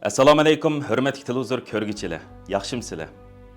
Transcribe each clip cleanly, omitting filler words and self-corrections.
Assalomu alaykum, hurmatli televizor ko'rguvchilar. Yaxshimsizlar?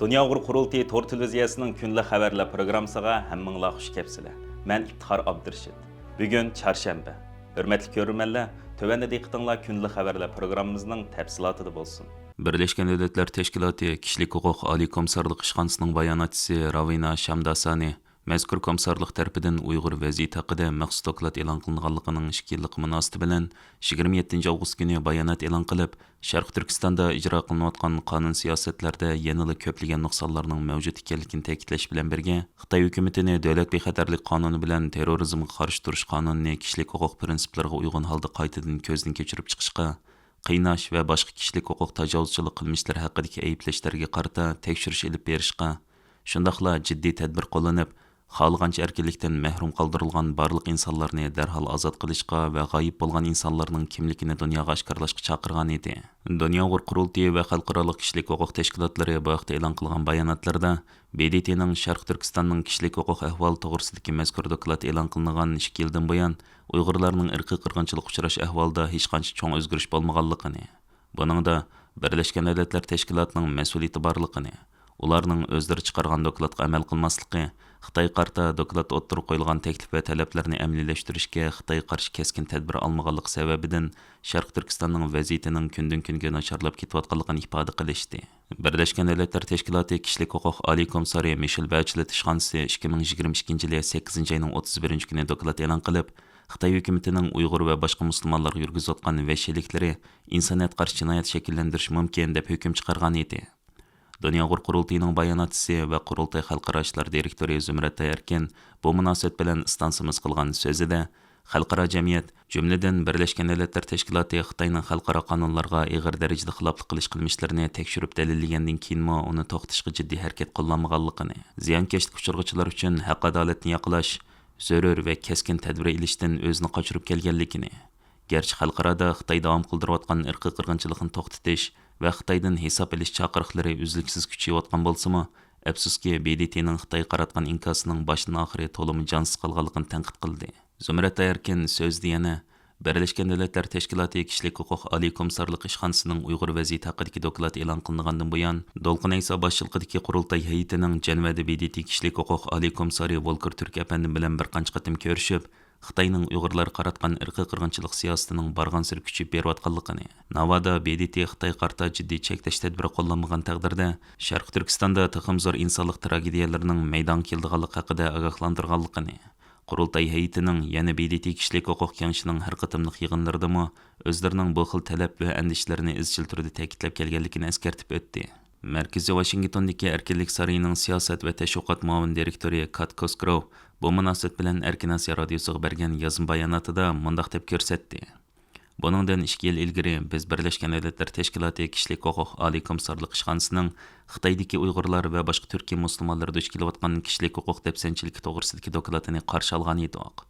Dunyo qurultiyi to'r televiziyasining kunlik xabarlar programmasiga hammanglar xush kelibsizlar. Men İftixar Abdurshid. Bugun chorshanba. Hurmatli ko'ruvchilar, tövəndə diqqətinizlər kunlik xabarlar programmamızning tafsilotida bo'lsin. Birleşken Devletler Teşkilatı Kişilik Hukuk Ali Komissarlık İşxanasının bayonotchisi Ravina Shamdasani mazkur komissarlık tarafidan Uyg'ur vaziyati haqida maxsus doklad e'lon qilinganligining 2 yillik munosabati bilan 27 avgust kuni bayonot e'lon qilib, Sharq Turkistonda ijro qilinayotgan qonun siyosatlarda yanada ko'plagan nuqsonlarning mavjud ekanligini ta'kidlash bilan birga, Xitoy hukumatini davlat bexatarlik qonuni bilan terrorizmga qarshi turish qonunini kishilik huquq prinsiplariga uyg'un holda qaytadan ko'zdan kechirib chiqishga, qiynash va boshqa kishilik huquq tajovuzchilik qilmishlari haqidagi ayblashlarga qarata tekshirish ilib berishga, shundaqla jiddiy tadbir qo'llanib, xohlagancha erkinlikdan mahrum qoldirilgan barliq insonlarni darhol ozod qilishga va g'oyib bo'lgan insonlarning kimligini dunyoga oshkorlashga chaqirgan edi. Dunyo qurultiyi va xalqaro kishilik huquq tashkilotlari bu vaqtda e'lon qilgan bayonotlarda BDTning Sharq Turkistonning kishilik huquq ahvoli to'g'risidagi mazkur doklad e'lon qilingan 2 yildan buyon Uyg'urlarning irqiy qirg'inchilik uchrash ahvolida hech qancha cho'ng o'zgarish bo'lmaganligini, buningda Birlashgan Davlatlar Tashkilotining mas'uliyati borligini, ularning o'zlari chiqargan dokladga amal qilmasligi, Xitoy qarta doklad o'ttirib qo'yilgan taklif va talablarni amaliyalashtirishga Xitoy qarshi keskin tadbir olmaganligi sababidan Sharq Turkistonning vaziyatining kundan kunga nacharlab ketayotganligini ifoda qilishdi. Birlashgan Davlatlar Tashkiloti Kishilik huquq oliy komissari Michel Bachelet ishxonasi 2022 yil 8 oyning 31 kuni doklad e'lon qilib, Xitoy hukumatining Uyg'ur va boshqa musulmonlarga yurgizayotgan vahshiyliklari insoniyat qarshi jinoyat shakllantirishi mumkin deb hukm chiqargan edi. Dunyo qurultiyining bayonotchisi va qurultay xalqaro ishlar direktori Zumrat Tayarkin bu munosabat bilan istansimiz qilgan so'zida xalqaro jamiyat, jumladan Birlashgan Davlatlar Tashkiloti Xitoyning xalqaro qonunlarga ig'ir darajada xiloflik qilish qilmishlarini tekshirib dalillagandan keyinmi uni to'xtatishga jiddiy harakat qo'llanmaganligini, ziyonkashlik uchirg'uvchilar uchun haq adolatni yoqlash, zarur va keskin tadbir ilishdan o'zini qochirib kelganligini, garchi xalqaroda Xitoy davom qildirayotgan irqiy qirg'inchilikni to'xtatish va Xitoydan hisob olish chaqiriqlari uzluksiz kuchayotgan bo'lsa-mu, afsuski BDTning Xitoy qaratgan inkosining boshdan oxiri to'liq jonsiz qolganligini tanqid qildi. Zumrat Tayarkin so'zda yana Birlashgan Davlatlar Tashkiloti Kishilik huquq oliy komissarlik ishxonasining Uyg'ur vaziyati haqidagi doklad e'lon qilingandan buyon Dolqin Ayso boshchiligidagi qurultay hay'atining Janvada BDT Kishilik huquq oliy komissari Volker Turk apandi bilan bir qancha qatim ko'rishib, Xitoyning Uyg'urlar qaratgan irqiy qirg'inchilik siyosatining bargan sir kuchib berayotganligini, navoda BDT Xitoy qarta jiddiy cheklash tadbiri qo'llanmagan taqdirda Sharq Turkistonda tiximzor insonlik tragediyalarining maydon keldiganligi haqida ogohlantirganligini, qurultay hay'atining yana BDT kishilik huquq kengashining har qatimliq yig'inlaridami o'zlarining bu xil talab va andishlarini izchil turda ta'kidlab kelganligini eskartib o'tdi. Markaziy Washingtondagi Erkinlik saroyining siyosat va tashviqot muavin direktori Kat Cosgrove bu munosabat bilan Erkin Asiya radiosiga bergan yozma bayonotida mundaq deb ko'rsatdi. Buningdan 2 yil ilgari biz Birlashgan Davlatlar Tashkiloti Kishilik huquq oliy komissarlik ishxonasining Xitoydagi Uyg'urlar va boshqa Turkiy musulmonlar duch kelayotgan kishilik huquq dafsanchiligi to'g'risidagi dokladini qarshi olgan edik.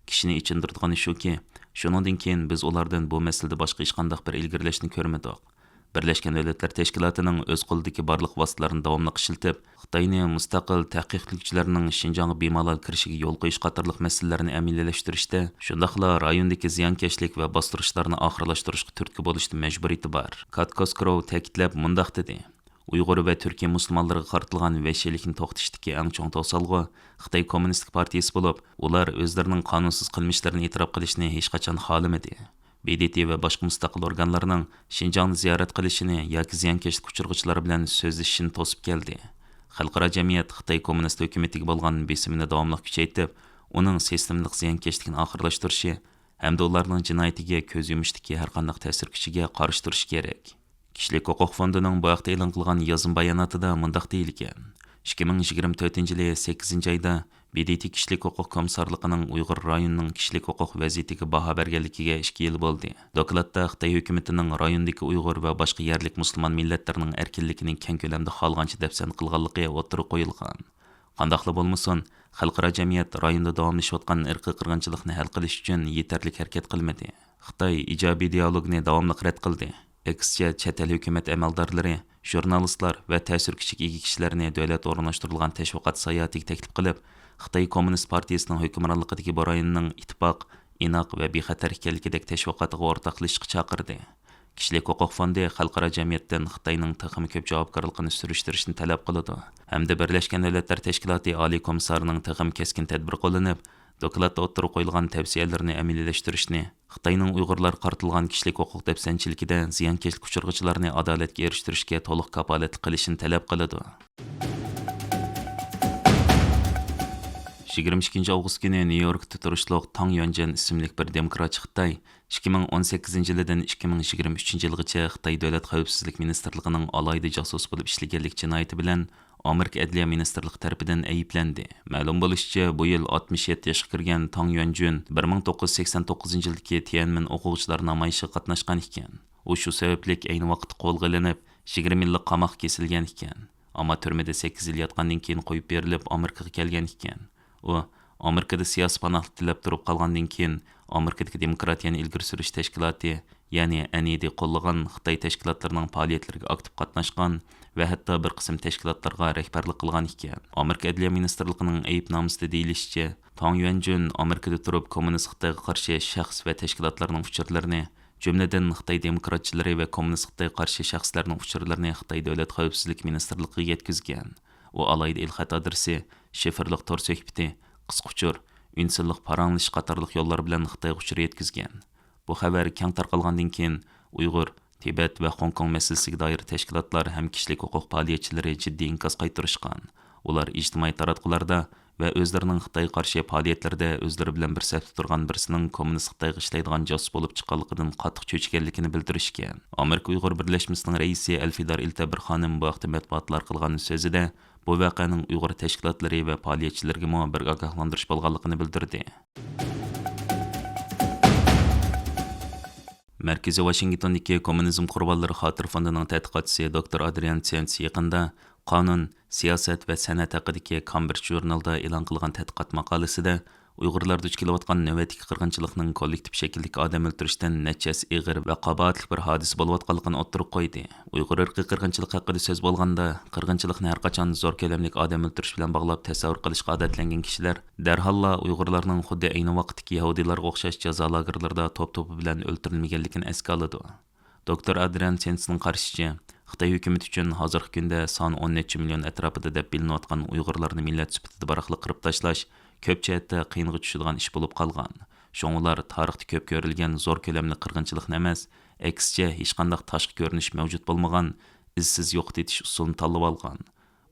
Kishini ichindirdigani shuki, shuningdan keyin biz ulardan bu masalada boshqa hech qanday bir ilgirlashni ko'rmadik. Birlashgan Davlatlar Tashkilotining o'z qo'lidagi barliq vositalarini davomli ishlatib, Xitoyni mustaqil tahqiqotchilarning Xinjiangga bemalol kirishiga yo'l qo'yish qatorliq masalalarni amaliyalashtirishda, shundaqla rayondagi ziyonkashlik va bostirishlarni oxirlashtirishga turtki bo'lishda majburiyati bor. Kat Cosgrove ta'kidlab mundaq dedi: Uyg'ur va Turkiy musulmonlarga qaratilgan vahshiylikni to'xtatishdagi eng chong to'salg'i Xitoy Kommunistik partiyasi bo'lib, ular o'zlarining qonunsiz qilmishlarini e'tirof qilishni hech qachon xohlamadi. BDT va boshqa mustaqil organlarning Xinjiangni ziyorat qilishini yoki ziyonkashlik uchirg'uvchilar bilan so'zlashishini to'sib keldi. Xalqaro jamiyat Xitoy kommunist hukumatiga bo'lgan besimini davomli kuchaytirib, uning sistemlik ziyonkashlikni oxirlashtirishi hamda ularning jinoyatiga ko'z yumishdagi har qanday ta'sir kuchiga qarshi turish kerak. Kishilik huquq fondining bu vaqtda e'lon qilgan yozma bayonotida mundaq deyilgan: 2024 yil 8 oyda BDT kishilik huquq komissarligining Uyg'ur rayonining kishilik huquq vaziyatiga baho berganligiga 2 yil bo'ldi. Dokladda Xitoy hukumatining rayondagi Uyg'ur va boshqa yerlik musulmon millatlarning erkinligining keng ko'lamda xohlagancha dafsan qilganligi o'tirib qo'yilgan. Qandaqla bo'lmasin, xalqaro jamiyat rayonda davomlashayotgan irqiy qirg'inchilikni hal qilish uchun yetarli harakat qilmadi. Xitoy ijobiy dialogni davomli rad qildi. Aksiya chet el hukumat amaldorlari, jurnalistlar va ta'sir kuchiga ega kishilarni davlat o'rnashtirilgan tashviqot sayohatiga taklif qilib, Xitoy Kommunist partiyasining hukmronligidagi bu rayonning ittifoq, inoq va bexatar ekanligidek tashviqotiga o'rtoqlashishga chaqirdi. Kishilik huquq fondi xalqaro jamiyatdan Xitoyning texmi ko'p javobgarligini surishtirishni talab qiladi. Hamda Birlashgan Davlatlar Tashkiloti Oliy komissarining texmi keskin tadbir qo'llanib, dokladda o'ttirib qo'yilgan tavsiyalarni amaliyalashtirishni, Xitoyning Uyg'urlar qartilgan kishilik huquq dafsanchiligida ziyonkashlik uchirg'ichilarni adolatga erishtirishga to'liq kapolat qilishini talab qiladi. 22 avgust günü New York'ta turuşluq Tang Yuanjun ismli bir demokratçı Xitay 2018 yıldan 2023 yılgacha Xitay Davlat Xavfsizlik Ministerligining alayda jasus bo'lib ishlaganlik jinoyati bilan Amerika Adliya Ministerligi tarafidan ayıplendi. Ma'lum bo'lishicha, bu yil 67 yoshga kirgan Tang Yuanjun 1989 yildagi Tiananmen o'quvchilar namoyishida qatnashgan ekan. U shu sababli ayni vaqtda qo'lga olinib, 20 yillik qamoq kesilgan ekan. Ammo turmada 8 yil yotgandan keyin qo'yib berilib Amerikaga kelgan ekan. U Amerikada siyosiy panohlik tilab turib qolgandan keyin Amerikadagi demokratiyani ilgari surish tashkiloti, ya'ni NED qo'llagan Xitoy tashkilotlarining faoliyatlariga aktiv qatnashgan va hatto bir qism tashkilotlarga rahbarlik qilgan ekan. Amerika Adliya Ministerligining ayibnomasida deyilishicha, Tang Yuanjun Amerikada turib kommunist Xitoyga qarshi shaxs va tashkilotlarning uchurlarini, jumladan Xitoy demokratchilari va kommunist Xitoyga qarshi shaxslarning uchurlarini Xitoy Davlat Xavfsizlik Ministerligiga yetkazgan. U alayda il-xat adresi, shifrliq tor söhbati, qisqa uchur, ünsizlik paranglish qatorliq yo'llar bilan Xitoyga uchur yetkazgan. Bu xabar keng tarqalgandan keyin Uyg'ur, Tibet va Hong Kong masalasiga doir tashkilotlar ham kishilik huquq faoliyatchilari jiddiy inkas qaytarishgan. Ular ijtimoiy taratqularda va o'zlarining Xitoyga qarshi faoliyatlarida o'zlari bilan bir safda turgan birisining kommunist Xitoyga ishlaydigan josus bo'lib chiqqanligidan qattiq cho'chiganligini bildirishgan. Amerika Uyg'ur birlashmasining raisi Alfidar Iltabir xonim bu vaqtda matbuotlar qilgan so'zida bu voqeaning Uyg'ur tashkilotlari va faoliyatchilarga bir ogohlantirish bo'lganligini bildirdi. Markaziy Washingtondagi Kommunizm qurbonlari xotir fondining tadqiqotchisi dr. Adrian Tsens yaqinda qonun, siyosat va san'at haqidagi Cambridge jurnalida e'lon qilgan tadqiqot maqolasida Uyg'urlar duch kelayotgan navbatdagi qirg'inchilikning kollektiv shakldagi odam o'ltirishdan nechasi ig'ir va qabatli bir hodisa bo'layotganligini o'ttirib qo'ydi. Uyg'ur irqiy qirg'inchilik haqida so'z bo'lganda, qirg'inchilikni har qachon zo'r ko'lamli odam o'ltirish bilan bog'lab tasavvur qilishga odatlangan kishilar darhalla Uyg'urlarning xuddi ayni vaqtdagi yahudiylarga o'xshash jazo lagerlarida to'p-to'pi bilan o'ltirilmaganligini esga oladi. Dr. Adrian Tsensning qarashicha, Xitoy hukumati uchun hozirgi kunda son 10 million atrofida deb bilinayotgan Uyg'urlarni millat sifatida baraqli qirib tashlash ko'p jihatda qiyinga tushadigan ish bo'lib qolgan. Shunga ular tarixda ko'p ko'rilgan zo'r ko'lamli qirg'inchilikni emas, aksicha hech qanday tashqi ko'rinish mavjud bo'lmagan izsiz yo'q etish usulini tanlab olgan.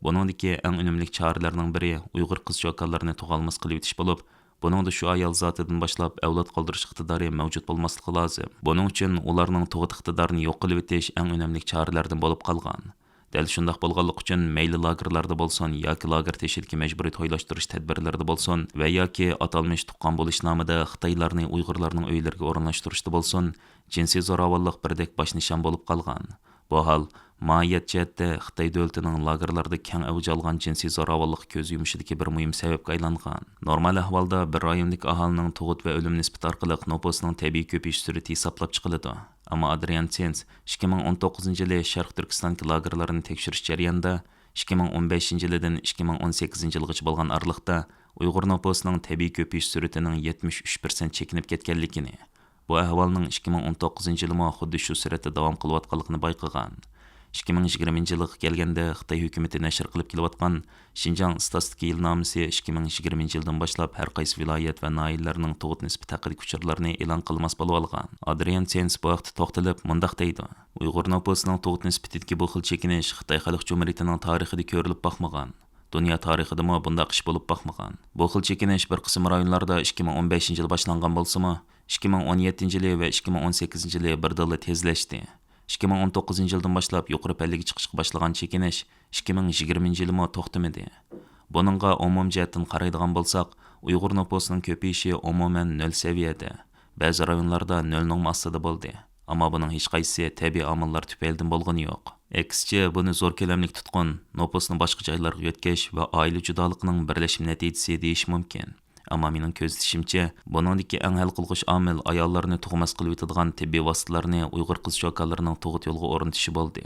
Buningdagi eng unumli choralarning biri Uyg'ur qiz-cho'kanlarni tug'almas qilib etish bo'lib, buningda shu ayol zotidan boshlab avlod qoldirish iqtidori mavjud bo'lmasligi lozim. Buning uchun ularning tug'ut iqtidorini yo'q qilib etish eng unumli choralardan bo'lib qolgan. Dәл шундaq bo'lganlik uchun mayli lagerlarda bo'lsin yoki lager teshidagi majburiy to'ylashtirish tadbirlarida bo'lsin va yoki atalmish tuqqan bo'lish nomida Xitoylarni Uyg'urlarning uylariga o'rinlashtirishda bo'lsin, jinsiy zo'ravonlik birdek bosh nishon bo'lib qolgan. Bu hol mohiyat jihatda Xitoy davlatining lagerlarda keng avj olgan jinsiy zo'ravonlik ko'z yumishidagi bir muhim sababga aylangan. Normal ahvolda bir rayondagi aholining tug'ut va o'lim nisbati orqali nopusning tabiiy ko'payish surati hisoblab chiqiladi. Ammo Adrian Tsens 2019 yili Sharq Turkistondagi lagerlarni tekshirish jarayonida 2015 yildan 2018 yilgacha bo'lgan aralıqda Uyg'ur nopusining tabiiy ko'payish suratining 73% chekinib ketganligini, bu ahvolning 2019 yilida xuddi shu suratda davom qilayotganligini bayqagan. 2020 yilga kelganda Xitoy hukumati nashr qilib kelayotgan Xinjiang statistika yilnomasi 2020 yildan boshlab har qaysi viloyat va noillarning tug'ut nisbati haqidagi uchurlarni e'lon qilmas bo'lib olgan. Adrian Tsens bu vaqtda to'xtalib mundaq deydi: Uyg'ur nopusining tug'ut nisbatidagi bu xil chekinish Xitoy Xalq Jumhuriyatining tarixida ko'rilib boqmagan. Dunyo tarixida bundaq ish bo'lib boqmagan. Bu xil chekinish bir qism rayonlarda 2015 yil boshlangan bo'lsa-mu, 2017 yili va 2018 yili birdilla tezlashdi. 2019 yildan boshlab yuqori pallaga chiqishga boshlagan chekinish 2020 yilda to'xtamadi. Buningga umum jihatdan qaraydigan bo'lsak, Uyg'ur nopusining ko'payishi umuman 0 saviyada, ba'zi rayonlarda 0 ning ostida bo'ldi. Ammo buning hech qaysi tabiiy omillar tufaylidan bo'lgani yo'q. Aksicha buni zo'r ko'lamli tutqun, nopusni boshqa joylarga yetkash va oila judoliqining birlashim natijasi deyish mumkin. Ammo mening ko'zlashimcha, buningdagi eng hal qilg'uch omil ayollarni tug'mas qilib etadigan tibbiy vositalarni Uyg'ur qiz-cho'kanlarining tug'ut yo'liga o'rnatishi bo'ldi.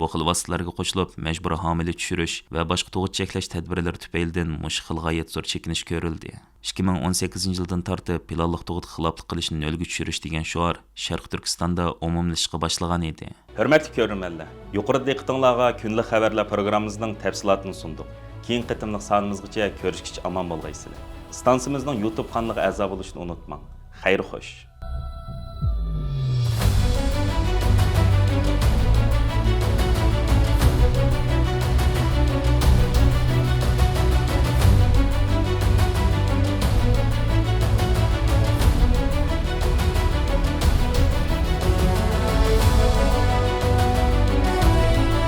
bu xil vositalarga qo'shilib majburiy homila tushirish va boshqa tug'ut cheklash tadbirlari tufaylidan mush xil g'oyat zo'r chekinish ko'rildi. 2018 yildan tortib planliq tug'ut xiloflik qilishni nolga tushirish degan shior Sharq Turkistonda umumlashishga boshlagan edi. Hurmatli ko'ruvchilar, yuqorida diqqatingizga kunlik xabarlar programmamizning tafsilotini sundik. Keyin qitimliq sonimizgacha ko'rishguncha omon bo'lgaysizlar. Stansimizning YouTube kanaliga a'zo bo'lishni unutmang. Xayr xo'sh.